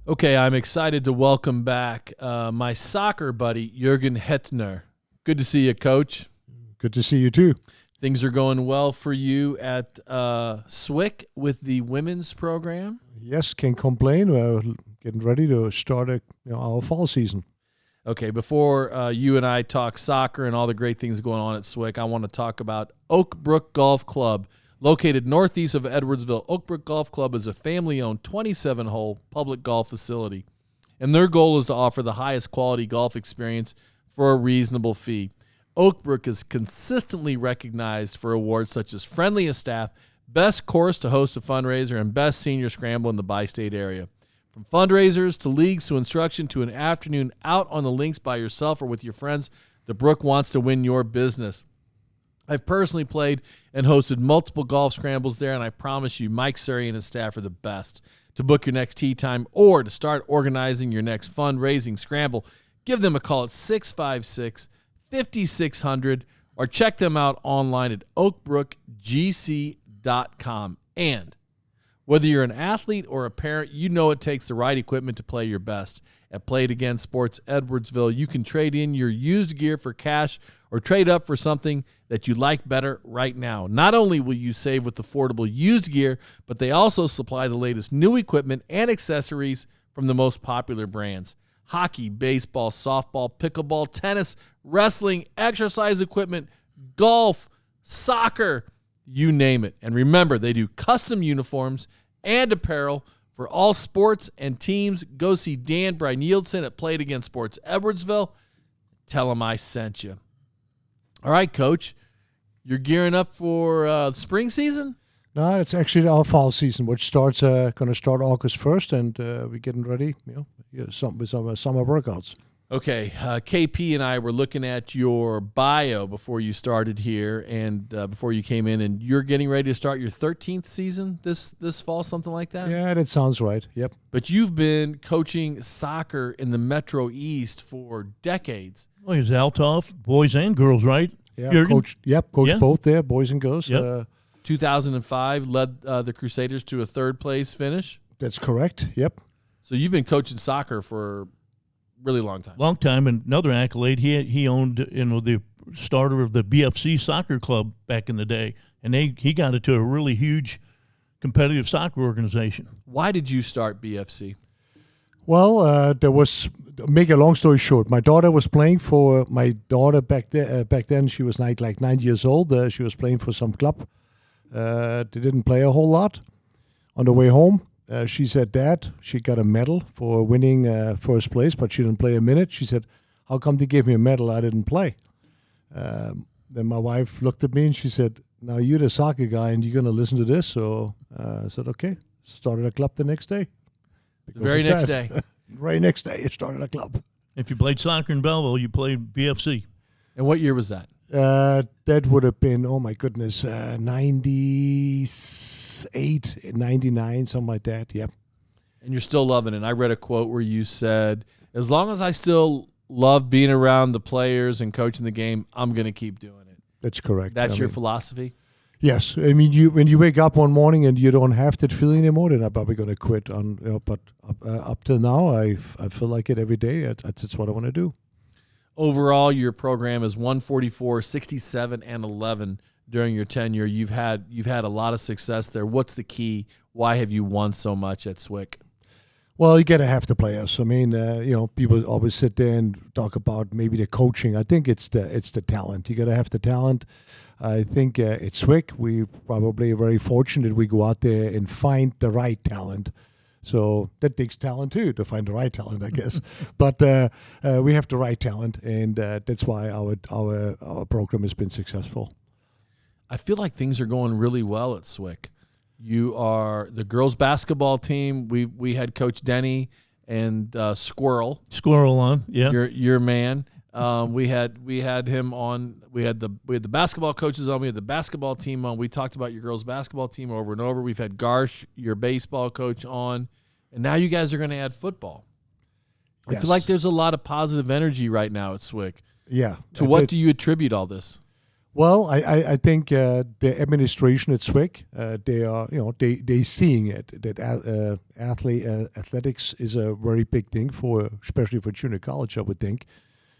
Okay, I'm excited to welcome back my soccer buddy, Juergen Huettner. Good to see you, Coach. Good to see you, too. Things are going well for you at SWIC with the women's program? Yes, can't complain. We're getting ready to start our fall season. Okay, before you and I talk soccer and all the great things going on at SWIC, I want to talk about Oak Brook Golf Club. Located northeast of Edwardsville, Oak Brook Golf Club is a family-owned 27-hole public golf facility, and their goal is to offer the highest quality golf experience for a reasonable fee. Oak Brook is consistently recognized for awards such as Friendliest Staff, Best Course to Host a Fundraiser, and Best Senior Scramble in the bi-state area. From fundraisers to leagues to instruction to an afternoon out on the links by yourself or with your friends, the Brook wants to win your business. I've personally played and hosted multiple golf scrambles there, and I promise you Mike Surrey and his staff are the best. To book your next tee time or to start organizing your next fundraising scramble, give them a call at 656-5600 or check them out online at oakbrookgc.com. And whether you're an athlete or a parent, you know it takes the right equipment to play your best. At Play It Again Sports Edwardsville, you can trade in your used gear for cash or trade up for something that you like better right now. Not only will you save with affordable used gear, but they also supply the latest new equipment and accessories from the most popular brands. Hockey, baseball, softball, pickleball, tennis, wrestling, exercise equipment, golf, soccer, you name it. And remember, they do custom uniforms and apparel for all sports and teams. Go see Dan Brynjolfsson at Play It Again Sports Edwardsville. Tell him I sent you. All right, Coach, you're gearing up for spring season? No, it's actually our fall season, which starts going to start August 1st, and we're getting ready, with some summer workouts. Okay, KP and I were looking at your bio before you started here and before you came in, and you're getting ready to start your 13th season this fall, something like that? Yeah, that sounds right, yep. But you've been coaching soccer in the Metro East for decades. Well, he's Althoff, boys and girls, right? Yeah, Juergen? coach both there, boys and girls. Yep. 2005 led the Crusaders to a third-place finish. That's correct, yep. So you've been coaching soccer for really long time. Long time, and another accolade, he owned the starter of the BFC soccer club back in the day, and he got it to a really huge competitive soccer organization. Why did you start BFC? Well, make a long story short, my daughter was playing for back then. She was like 9 years old. She was playing for some club. They didn't play a whole lot. On the way home, she said, Dad, she got a medal for winning first place, but she didn't play a minute. She said, how come they gave me a medal? I didn't play. Then my wife looked at me and she said, now you're the soccer guy and you're going to listen to this. So I said, okay. Started a club the next day. The very next day. Right next day, it started a club. If you played soccer in Belleville, you played BFC. And what year was that? That would have been, oh my goodness, 98, 99, something like that, yep. And you're still loving it. I read a quote where you said, as long as I still love being around the players and coaching the game, I'm going to keep doing it. That's correct. That's your philosophy? Yes. I mean, when you wake up one morning and you don't have that feeling anymore, then I'm probably going to quit. But up till now, I feel like it every day. That's what I want to do. Overall, your program is 144, 67, and 11 during your tenure. You've had a lot of success there. What's the key? Why have you won so much at SWIC? Well, you got to have the players. I mean, people always sit there and talk about maybe the coaching. I think it's the talent. You got to have the talent. I think at SWIC, we probably are very fortunate we go out there and find the right talent. So that takes talent too, to find the right talent, I guess. But we have the right talent, and that's why our program has been successful. I feel like things are going really well at SWIC. You are the girls' basketball team. We had Coach Denny and Squirrel on, yeah. Your man. We had him on. We had the basketball coaches on. We had the basketball team on. We talked about your girls' basketball team over and over. We've had Garsh, your baseball coach, on, and now you guys are going to add football. Yes. I feel like there's a lot of positive energy right now at SWIC. Yeah. To what do you attribute all this? Well, I think the administration at SWIC, they are, they seeing it, that athletics is a very big thing especially for junior college, I would think.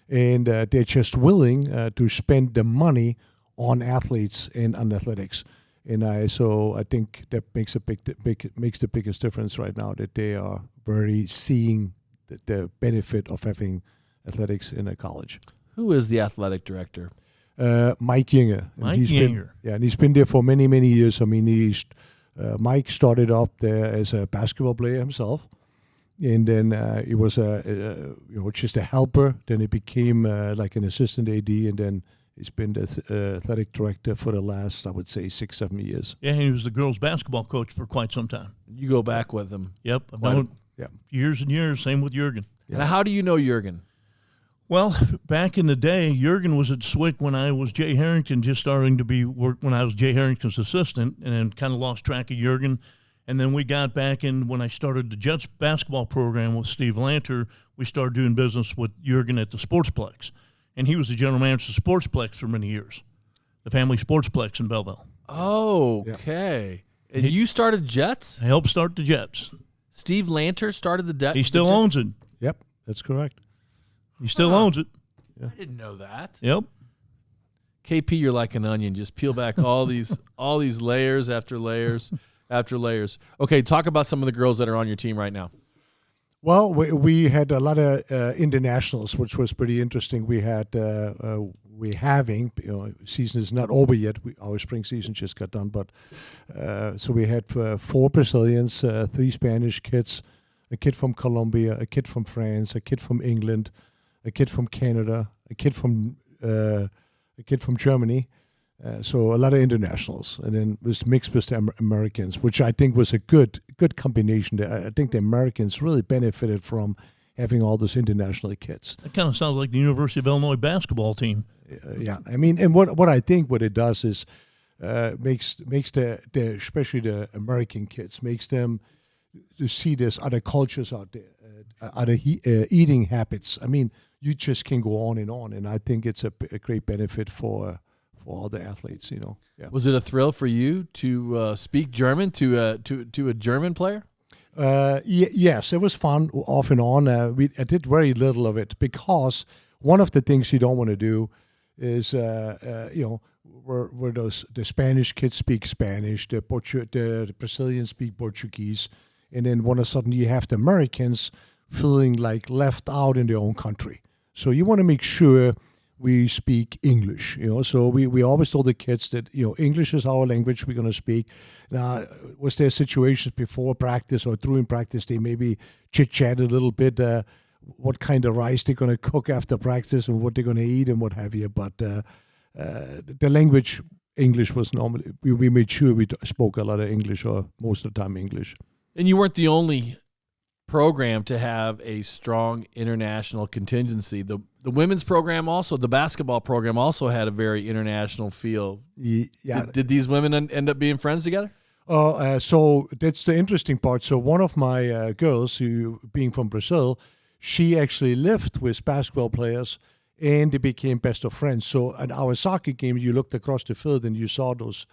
And they're just willing to spend the money on athletes and on athletics. And so I think that makes makes the biggest difference right now, that they are very seeing the benefit of having athletics in a college. Who is the athletic director? Mike Yinger. And he's been there for many, many years. I mean, Mike started up there as a basketball player himself, and then he was just a helper. Then he became like an assistant AD, and then he's been the athletic director for the last, I would say, 6-7 years. Yeah, he was the girls' basketball coach for quite some time. You go back with him. Yep, I've done it years and years. Same with Juergen. Yeah. And how do you know Juergen? Well, back in the day, Juergen was at SWIC when I was Jay Harrington, just starting to when I was Jay Harrington's assistant, and then kind of lost track of Juergen. And then we got back in when I started the Jets basketball program with Steve Lanter. We started doing business with Juergen at the Sportsplex. And he was the general manager of the Sportsplex for many years, the family Sportsplex in Belleville. Oh, okay. Yeah. And you started Jets? I helped start the Jets. Steve Lanter started the Jets? He still owns it. Yep, that's correct. He still owns it. Yeah. I didn't know that. Yep. KP, you're like an onion. Just peel back all these layers after layers after layers. Okay, talk about some of the girls that are on your team right now. Well, we had a lot of internationals, which was pretty interesting. Season is not over yet. Our spring season just got done, but so we had 4 Brazilians, 3 Spanish kids, a kid from Colombia, a kid from France, a kid from England, a kid from Canada, a kid from Germany. So a lot of internationals, and then was mixed with the Americans, which I think was a good combination. I think the Americans really benefited from having all those international kids. That kind of sounds like the University of Illinois basketball team. Yeah, I mean, and what I think what it does is makes the especially the American kids, makes them to see there's other cultures out there, other eating habits. I mean, you just can go on, and I think it's a great benefit for all the athletes, Yeah. Was it a thrill for you to speak German to a German player? Yes, it was fun off and on. I did very little of it because one of the things you don't want to do is, where the Spanish kids speak Spanish, the Brazilians speak Portuguese, and then all of a sudden you have the Americans feeling like left out in their own country. So you want to make sure we speak English, So we always told the kids that, English is our language we're going to speak. Now, was there situations before practice or during practice they maybe chit-chat a little bit, what kind of rice they're going to cook after practice and what they're going to eat and what have you. But the language, English was normally, we made sure we spoke a lot of English, or most of the time English. And you weren't the only program to have a strong international contingency. The women's program also, the basketball program also had a very international feel. Yeah. Did these women end up being friends together? So that's the interesting part. So one of my girls, who being from Brazil, she actually lived with basketball players, and they became best of friends. So at our soccer game, you looked across the field and you saw those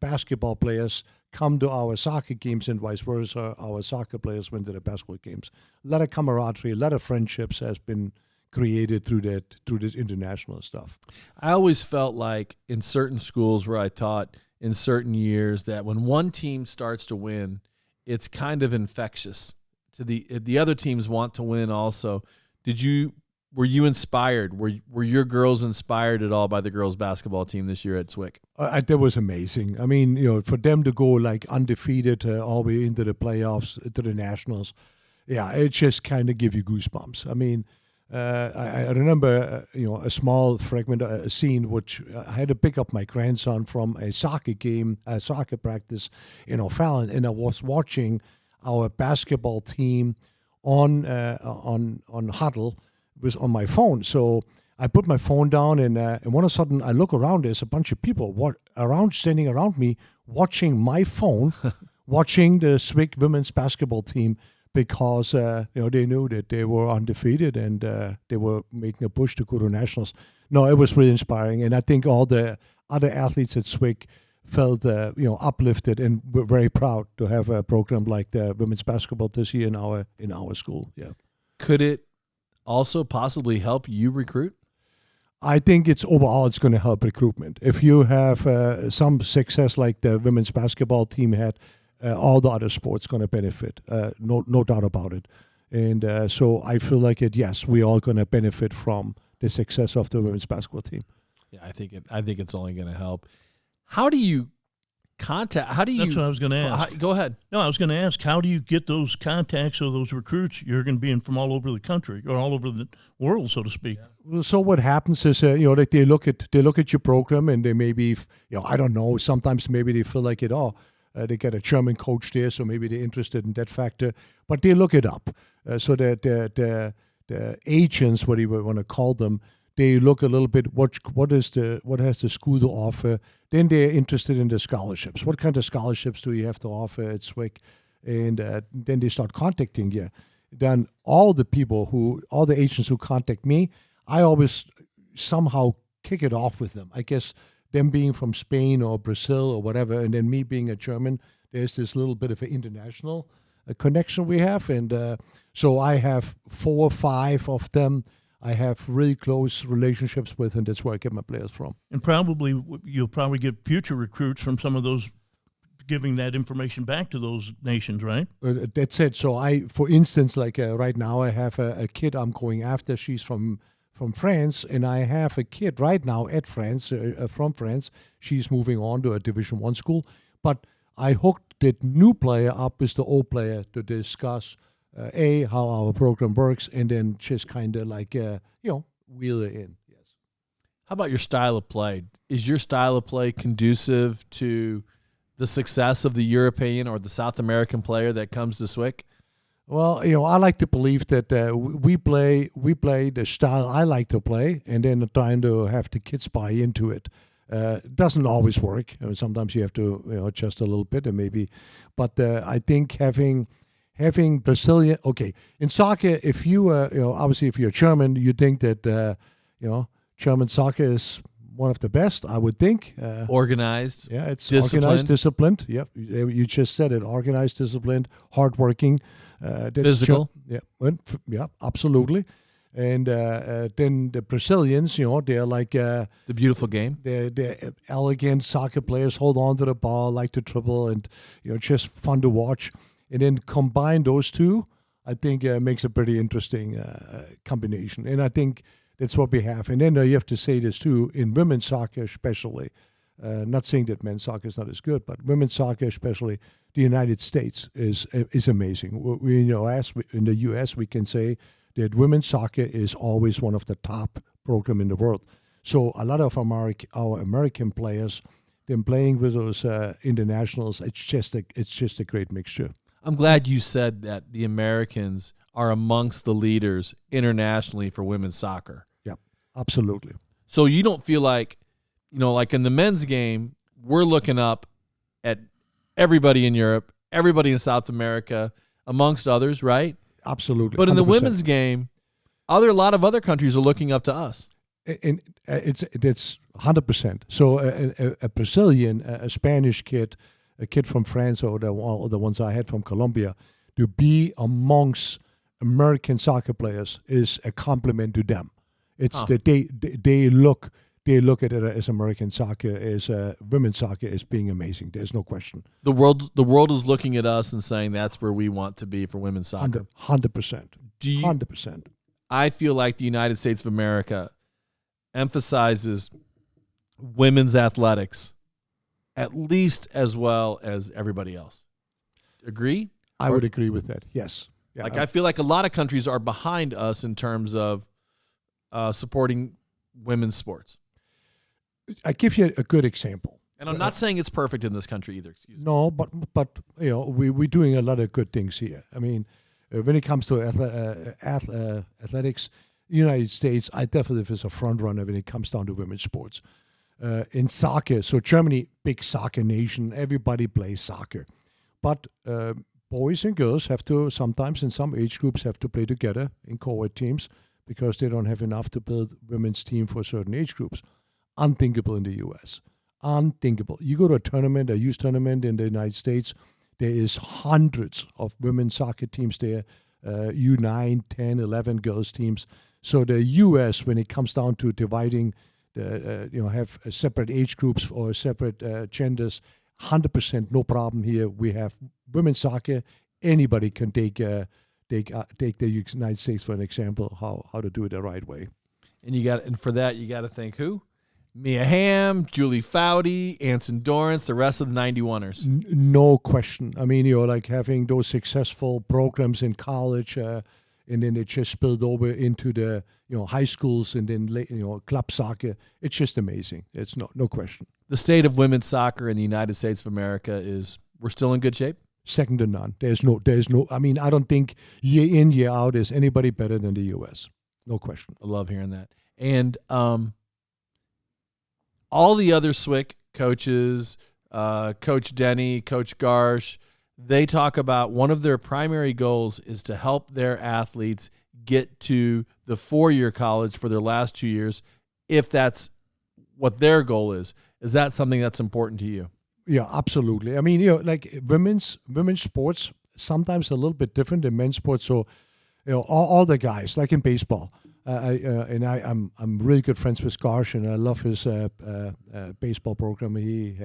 basketball players come to our soccer games, and vice versa. Our soccer players went to the basketball games. A lot of camaraderie, a lot of friendships has been created through this international stuff. I always felt like in certain schools where I taught in certain years that when one team starts to win, it's kind of infectious. To the other teams want to win also. Were you inspired? Were your girls inspired at all by the girls' basketball team this year at SWIC? That was amazing. I mean, for them to go like undefeated all the way into the playoffs, to the nationals, yeah, it just kind of give you goosebumps. I mean, I remember, a small fragment, a scene which I had to pick up my grandson from a soccer game, a soccer practice in O'Fallon, and I was watching our basketball team on Huddle. Was on my phone, so I put my phone down, and all of a sudden I look around. There's a bunch of people standing around me, watching my phone, watching the SWIC women's basketball team because they knew that they were undefeated and they were making a push to go to nationals. No, it was really inspiring, and I think all the other athletes at SWIC felt uplifted and were very proud to have a program like the women's basketball this year in our school. Yeah. Could it also possibly help you recruit? I think it's going to help recruitment. If you have some success like the women's basketball team had, all the other sports going to benefit. No doubt about it. And so I feel like yes, we are going to benefit from the success of the women's basketball team. Yeah, I think it's only going to help. How do you contact? How do you? That's what I was going to ask. Go ahead. No, I was going to ask, how do you get those contacts or those recruits? You're going to be from all over the country or all over the world, so to speak. Yeah. Well, so what happens is, like they look at your program and they maybe, I don't know. Sometimes maybe they feel like they get a German coach there, so maybe they're interested in that factor. But they look it up, so that the agents, what you want to call them, they look a little bit what has the school to offer. Then they're interested in the scholarships. What kind of scholarships do you have to offer at SWIC? And then they start contacting you. Then all the agents who contact me, I always somehow kick it off with them. I guess them being from Spain or Brazil or whatever, and then me being a German, there's this little bit of an international connection we have. And so I have 4 or 5 of them I have really close relationships with, and that's where I get my players from. And you'll probably get future recruits from some of those, giving that information back to those nations, right? That's it. So for instance, like right now, I have a kid I'm going after. She's from France, and I have a kid right now at France, from France. She's moving on to a Division I school. But I hooked that new player up with the old player to discuss how our program works, and then just kind of like wheel it in. Yes. How about your style of play? Is your style of play conducive to the success of the European or the South American player that comes to SWIC? Well, I like to believe that we play the style I like to play, and then trying to have the kids buy into it. It doesn't always work. Sometimes you have to adjust a little bit, and maybe. But I think having Brazilian, in soccer, if you obviously if you're German, you think that German soccer is one of the best. I would think organized. Yeah, it's organized, disciplined. Yep, you just said it. Organized, disciplined, hardworking, physical. Yeah, absolutely. And then the Brazilians, they're like the beautiful game. They're elegant soccer players. Hold on to the ball, like to dribble, and just fun to watch. And then combine those two, I think makes a pretty interesting combination. And I think that's what we have. And then you have to say this too, in women's soccer especially, not saying that men's soccer is not as good, but women's soccer especially, the United States is amazing. We in the U.S. we can say that women's soccer is always one of the top program in the world. So a lot of our American players, them playing with those internationals, it's just a great mixture. I'm glad you said that the Americans are amongst the leaders internationally for women's soccer. Yeah, absolutely. So you don't feel like, like in the men's game, we're looking up at everybody in Europe, everybody in South America, amongst others, right? Absolutely. But in 100%. the women's game, a lot of other countries are looking up to us. And it's 100%. So a Brazilian, a Spanish kid, a kid from France, or the ones I had from Colombia, to be amongst American soccer players is a compliment to them. It's that they look at it as American soccer, as women's soccer, as being amazing. There's no question. The world is looking at us and saying that's where we want to be for women's soccer. 100%. 100%. I feel like the United States of America emphasizes women's athletics at least as well as everybody else. Agree? I would agree with that, yes. Yeah, I feel like a lot of countries are behind us in terms of supporting women's sports. I give you a good example. And I'm not saying it's perfect in this country either, excuse me. No, but we're doing a lot of good things here. I mean, when it comes to athletics, the United States, I definitely is a front runner when it comes down to women's sports. In soccer, so Germany, big soccer nation, everybody plays soccer. But boys and girls have to sometimes in some age groups have to play together in co-ed teams because they don't have enough to build women's team for certain age groups. Unthinkable in the U.S. Unthinkable. You go to a tournament, a youth tournament in the United States, there is hundreds of women's soccer teams there, U9, 10, 11 girls teams. So the U.S., when it comes down to dividing, have separate age groups or separate genders, 100% no problem here. We have women's soccer. Anybody can take the United States for an example how to do it the right way. And for that you got to think who? Mia Hamm, Julie Foudy, Anson Dorrance, the rest of the 91ers. No question. I mean, like having those successful programs in college, and then it just spilled over into the high schools and then club soccer. It's just amazing. It's no question. The state of women's soccer in the United States of America is we're still in good shape. Second to none. There's no. I mean, I don't think year in year out is anybody better than the U.S. No question. I love hearing that. And all the other SWIC coaches, Coach Denny, Coach Garsh, they talk about one of their primary goals is to help their athletes get to the 4-year college for their last 2 years, if that's what their goal is. Is that something that's important to you? Yeah, absolutely. I mean, like women's sports sometimes a little bit different than men's sports. So, all the guys, like in baseball, I'm really good friends with Garsh, and I love his baseball program he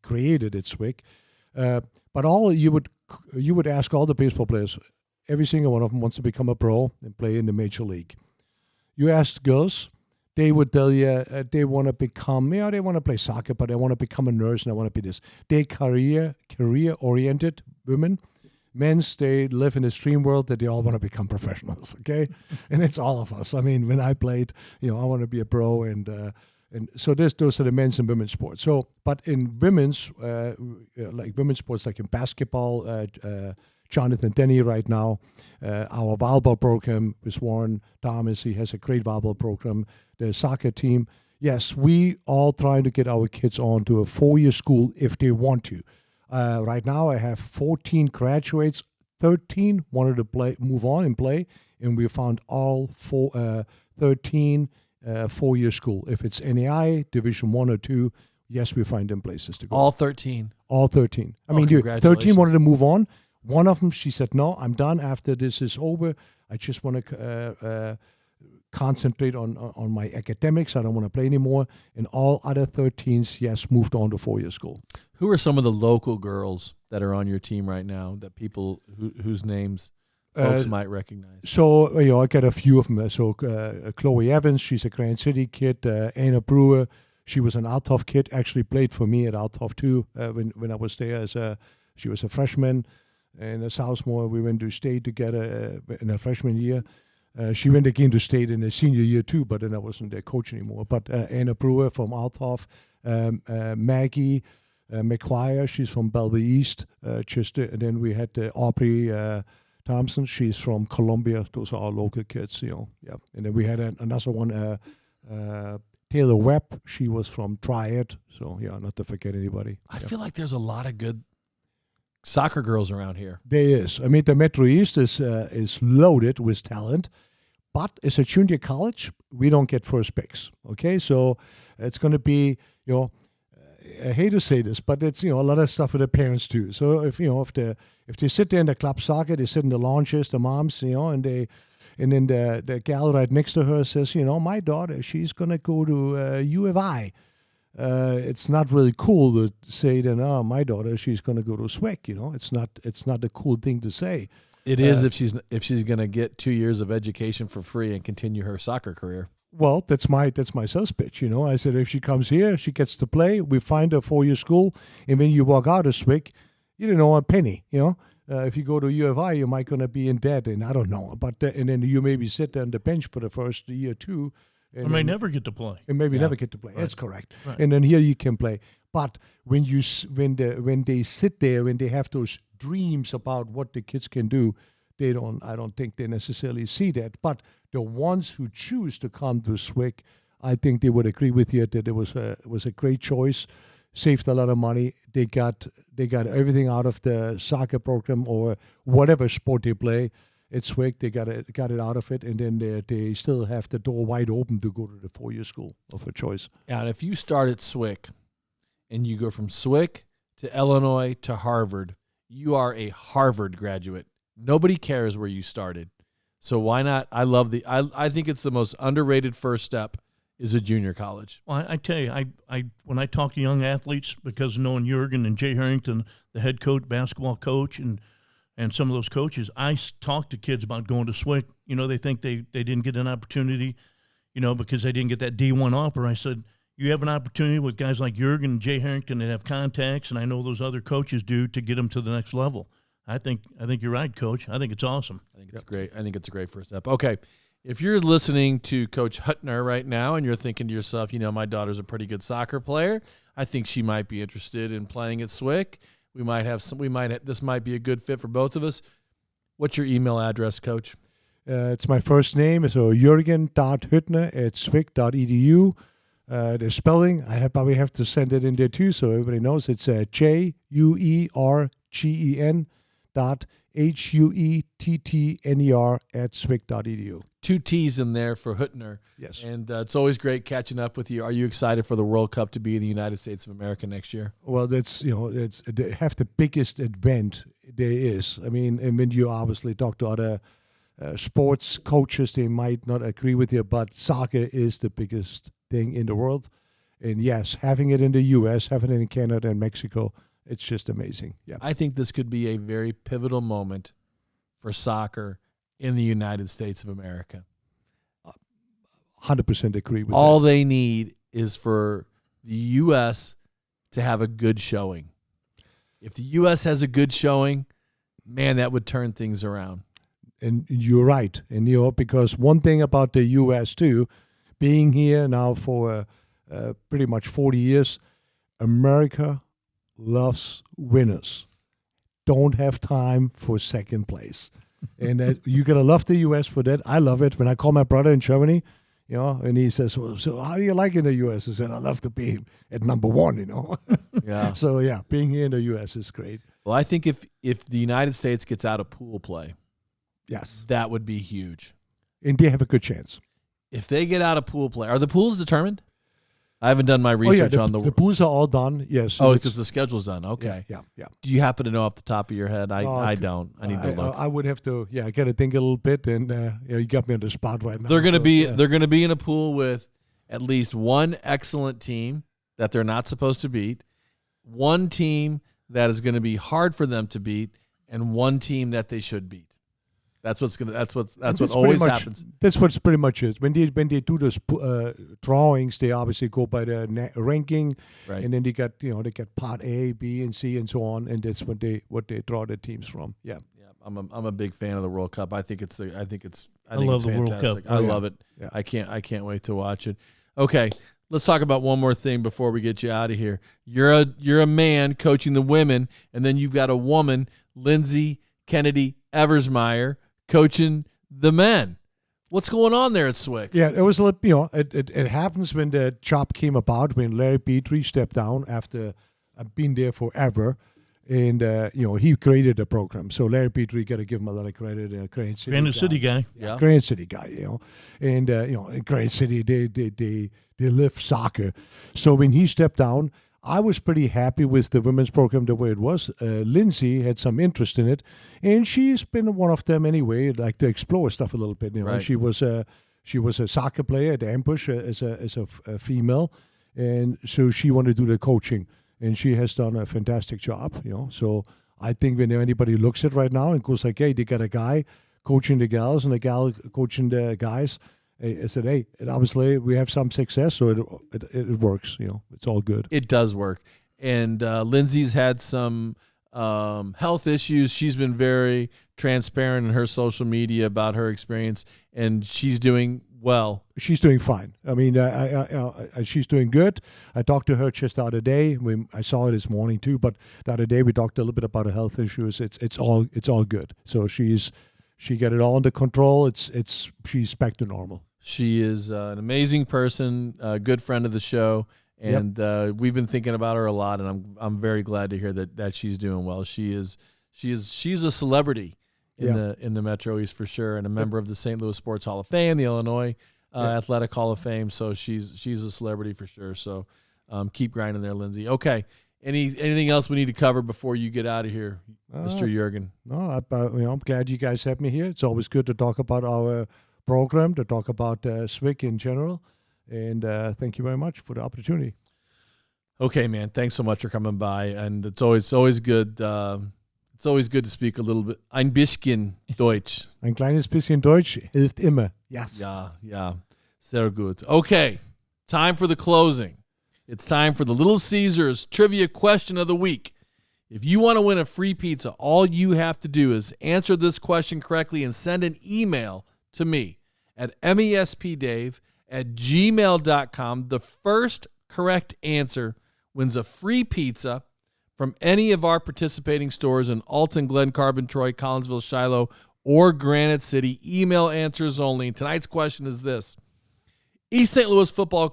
created at SWIC. But you would ask all the baseball players, every single one of them wants to become a pro and play in the major league. You ask girls, they would tell you they want to become, they want to play soccer, but they want to become a nurse and they want to be this. They're career-oriented women. Men's, they live in this dream world that they all want to become professionals, okay? And it's all of us. I mean, when I played, I want to be a pro, and so those are the men's and women's sports. So, but in women's, like women's sports, like in basketball, Jonathan Denny right now, our volleyball program with Warren Thomas, he has a great volleyball program. The soccer team, yes, we all trying to get our kids on to a 4-year school if they want to. Right now, I have 14 graduates. 13 wanted to move on and play, and we found all 13 4-year school. If it's NAI, Division 1 or 2, yes, we find them places to go. All 13? All 13. I mean, 13 wanted to move on. One of them, she said, no, I'm done after this is over. I just want to concentrate on my academics. I don't want to play anymore. And all other 13s, yes, moved on to 4-year school. Who are some of the local girls that are on your team right now that people whose names folks might recognize? So, I got a few of them. So, Chloe Evans, she's a Grand City kid. Anna Brewer, she was an Althoff kid, actually played for me at Althoff too when I was there. She was a freshman. And at Southmore, we went to state together in her freshman year. She went again to state in her senior year too, but then I wasn't their coach anymore. But Anna Brewer from Althoff, Maggie McQuire, she's from Bellevue East. And then we had Aubrey Thompson, she's from Columbia. Those are our local kids, Yeah. And then we had another one, Taylor Webb. She was from Triad. So, not to forget anybody. I feel like there's a lot of good soccer girls around here. There is. I mean, the Metro East is loaded with talent, but as a junior college, we don't get first picks. Okay, so it's going to be, I hate to say this, but it's a lot of stuff with the parents too. So if they sit there in the club soccer, they sit in the lounges, the moms, and then the gal right next to her says, my daughter, she's going to go to U of I. It's not really cool to say that, my daughter, she's going to go to SWIC. It's not a cool thing to say. It is if she's going to get 2 years of education for free and continue her soccer career. Well, that's my sales pitch. I said if she comes here, she gets to play. We find a 4-year school, and when you walk out of SWIC, you don't know a penny. If you go to U of I, you might going to be in debt, and I don't know. But and then you maybe sit on the bench for the first year or two. And may never get to play. And maybe never get to play. Right. That's correct. Right. And then here you can play. But when they sit there, when they have those dreams about what the kids can do, I don't think they necessarily see that. But the ones who choose to come to SWIC, I think they would agree with you that it was a great choice. saved a lot of money. They got everything out of the soccer program or whatever sport they play. At SWIC, they got it out of it, and then they still have the door wide open to go to the 4-year school of a choice. Yeah, and if you start at SWIC and you go from SWIC to Illinois to Harvard, you are a Harvard graduate. Nobody cares where you started. So why not? I think it's the most underrated first step is a junior college. Well, I tell you, I when I talk to young athletes, because knowing Juergen and Jay Harrington, the head coach, basketball coach, and some of those coaches, I talk to kids about going to SWIC. You know, they think they didn't get an opportunity, you know, because they didn't get that D1 offer. I said, you have an opportunity with guys like Juergen and Jay Harrington that have contacts, and I know those other coaches do, to get them to the next level. I think you're right, Coach. I think it's awesome. I think it's great. I think it's a great first step. Okay, if you're listening to Coach Huettner right now and you're thinking to yourself, you know, my daughter's a pretty good soccer player. I think she might be interested in playing at SWIC. This might be a good fit for both of us. What's your email address, Coach? It's my first name, so Juergen.Huettner@swic.edu. The spelling, I probably have to send it in there too, so everybody knows. It's JUERGEN.HUETTNER@swic.edu. 2 T's in there for Huettner. Yes. And it's always great catching up with you. Are you excited for the World Cup to be in the United States of America next year? Well, they have the biggest event there is. I mean, and when you obviously talk to other sports coaches, they might not agree with you, but soccer is the biggest thing in the world. And yes, having it in the U.S., having it in Canada and Mexico, it's just amazing. Yeah, I think this could be a very pivotal moment for soccer in the United States of America. 100% agree with All that. they need is for the U.S. to have a good showing. If the U.S. has a good showing, man, that would turn things around. And you're right. And because one thing about the U.S. too, being here now for pretty much 40 years, America loves winners. Don't have time for second place. And you're going to love the U.S. for that. I love it. When I call my brother in Germany, you know, and he says, well, so how do you like in the U.S.? I said, I love to be at number one, you know. Yeah. So, yeah, being here in the U.S. is great. Well, I think if the United States gets out of pool play, yes, that would be huge. And they have a good chance. If they get out of pool play, are the pools determined? I haven't done my research on the pools are all done. Yes. Oh, because the schedule's done. Okay. Yeah. Do you happen to know off the top of your head? I don't. I need to look. I would have to. Yeah, I got to think a little bit, and you got me on the spot right now. They're gonna be in a pool with at least one excellent team that they're not supposed to beat, one team that is going to be hard for them to beat, and one team that they should beat. That's what always happens. That's what's pretty much is. When they do those drawings, they obviously go by the ranking, Right. And then they got part A, B, and C, and so on, and that's what they draw the teams from. Yeah. Yeah, I'm a big fan of the World Cup. I think it's love it's the World fantastic. Cup. I love it. Yeah. I can't wait to watch it. Okay, let's talk about one more thing before we get you out of here. You're a man coaching the women, and then you've got a woman, Lindsay Kennedy Eversmeyer, coaching the men. What's going on there at SWIC? Yeah, it was a little, you know, it happens when the job came about, when Larry Petrie stepped down after being there forever. And, you know, he created the program. So Larry Petrie, got to give him a lot of credit. Granite City guy. Yeah. Granite City guy, you know. And, you know, in Granite City, they live soccer. So when he stepped down, I was pretty happy with the women's program the way it was. Lindsay had some interest in it, and she's been one of them anyway, like to explore stuff a little bit. You know, Right. she was a soccer player at Ambush as a female, and so she wanted to do the coaching, and she has done a fantastic job. You know, so I think when anybody looks at right now and goes like, hey, they got a guy coaching the gals and a gal coaching the guys. I said, hey, and obviously we have some success, so it works. You know, it's all good. It does work. And Lindsay's had some health issues. She's been very transparent in her social media about her experience, and she's doing well. She's doing fine. I mean, she's doing good. I talked to her just the other day. I saw her this morning too, but the other day we talked a little bit about her health issues. It's all good. So she got it all under control. She's back to normal. She is an amazing person, a good friend of the show, And we've been thinking about her a lot, and I'm very glad to hear that she's doing well. She's a celebrity in the Metro East for sure, and a member of the St. Louis Sports Hall of Fame, the Illinois Athletic Hall of Fame. So she's a celebrity for sure. So keep grinding there, Lindsay. Okay. Anything else we need to cover before you get out of here, Mr. Juergen? No, I'm glad you guys have me here. It's always good to talk about our program, to talk about SWIC in general. And thank you very much for the opportunity. Okay, man. Thanks so much for coming by, and it's always good. It's always good to speak a little bit. Ein bisschen Deutsch. Ein kleines bisschen Deutsch hilft immer. Yes. Ja. Sehr gut. Okay, time for the closing. It's time for the Little Caesars Trivia Question of the Week. If you want to win a free pizza, all you have to do is answer this question correctly and send an email to me at mespdave@gmail.com. The first correct answer wins a free pizza from any of our participating stores in Alton, Glen Carbon, Troy, Collinsville, Shiloh, or Granite City. Email answers only. And tonight's question is this. East St. Louis football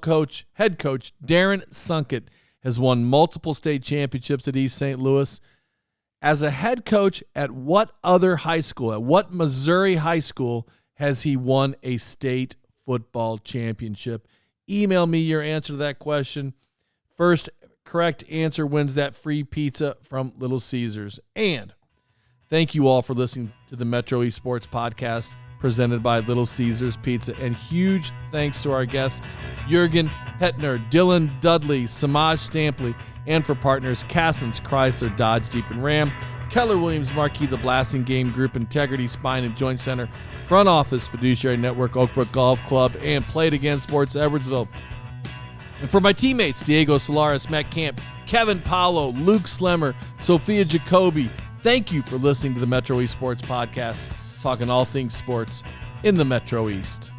head coach Darren Sunkett has won multiple state championships at East St. Louis. As a head coach at what other high school, at what Missouri high school has he won a state football championship? Email me your answer to that question. First correct answer wins that free pizza from Little Caesars. And thank you all for listening to the Metro East Sports Podcast presented by Little Caesars Pizza. And huge thanks to our guests, Juergen, Huettner, Dylan Dudley, Samaj Stampley, and for partners, Cassens, Chrysler, Dodge, Jeep, and Ram, Keller Williams, Marquis, The Blasting Game Group, Integrity Spine and Joint Center, Front Office, Fiduciary Network, Oakbrook Golf Club, and Play It Again Sports Edwardsville. And for my teammates, Diego Solaris, Matt Camp, Kevin Paulo, Luke Slemmer, Sophia Jacoby, thank you for listening to the Metro East Sports Podcast, talking all things sports in the Metro East.